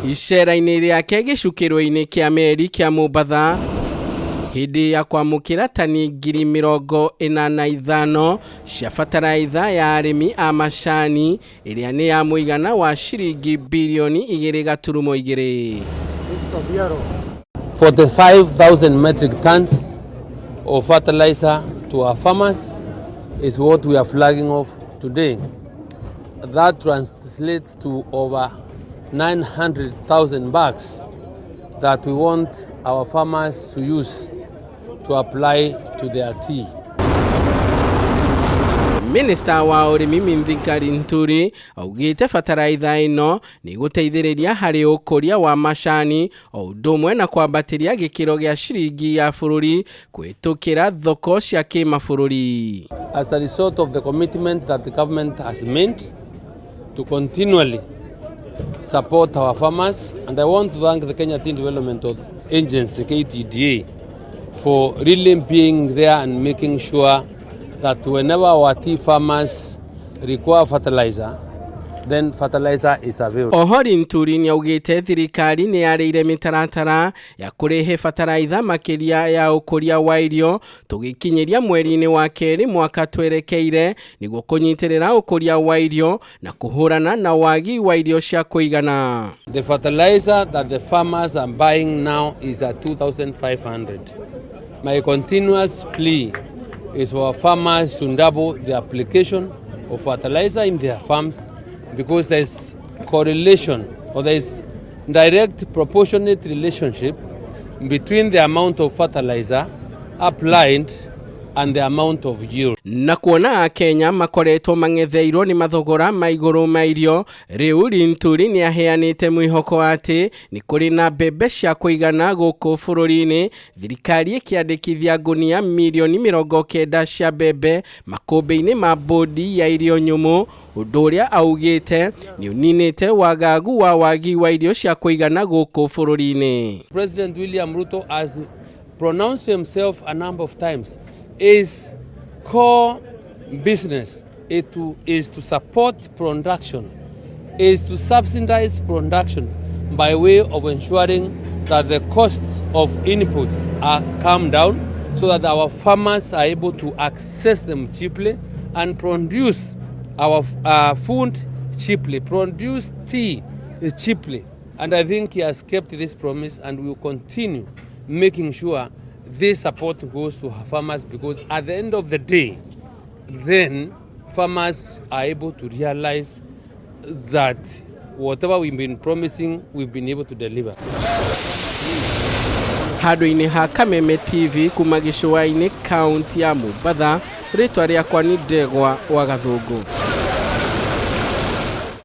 Icera-inĩ rĩake gĩcukĩro-inĩ kĩa meri kĩa Mombatha hĩndĩ ya kwamũkĩra tani 45,000 cia bataraitha ya arĩmi a macani ĩrĩa nĩ ya mũigana wa ciringi bilioni 2.2. 45,000 metric tons of fertilizer to our farmers is what we are flagging off today. That translates to over 900,000 bags that we want our farmers to use to apply to their tea. Minista wa URIMI Minista Linturi augite bataraitha ino ni guteithĩrĩria harĩ ũkũria wa macani o ũndũ ũmwe na kwambatĩria gĩkĩro gĩa ciringi ya bũrũri kwĩtũkĩra thoko cia kĩmabũrũri. As a result of the commitment that the government has made to continually support our farmers, and I want to thank the Kenya Tea Development Agency KTDA for really being there and making sure that whenever our tea farmers require fertilizer, then fertilizer is available. Oho Linturi ni augite thirikari ni yarĩire mĩtaratara ya kũrehe bataraitha makĩria ya ũkũria wa irio tũgĩkinyĩria mweri-inĩ wa kerĩ mwaka twerekeire nĩguo kũnyitĩrĩra ũkũria wa irio na kũhũrana na wagi wa irio cia kũigana. The fertilizer that the farmers are buying now is at 2,500. My continuous plea is for farmers to double the application of fertilizer in their farms, because there's correlation or there's direct proportionate relationship between the amount of fertilizer applied and the amount of yield. Na kuona akenya makoretwo mangetheirwo ni mathogora ma igũrũ ma irio, rĩu Linturi ni aheanĩte mwĩhoko atĩ ni kũrĩ na mbembe cia kũigana gũkũ bũrũri-inĩ, thirikari ĩkĩandĩkithia ngunia milioni 90 cia mbembe makũmbĩ-inĩ ma bondi ya irio NYUMU, ũndũ ũrĩa augĩte ni ũninĩte wagagu wa wagi wa irio cia kũigana gũkũ bũrũri-inĩ. President William Ruto has pronounced himself a number of times. His core business is to support production, is to subsidize production by way of ensuring that the costs of inputs are calmed down so that our farmers are able to access them cheaply and produce our food cheaply, produce tea cheaply. And I think he has kept this promise, and we will continue making sure this support goes to farmers, because at the end of the day, then farmers are able to realize that whatever we've been promising, we've been able to deliver. Handũ-inĩ ha Kameme TV kuma gĩcũa-inĩ kaunti ya Mombatha, rĩtwa rĩakwa nĩ Ndegwa wa Gathũngũ.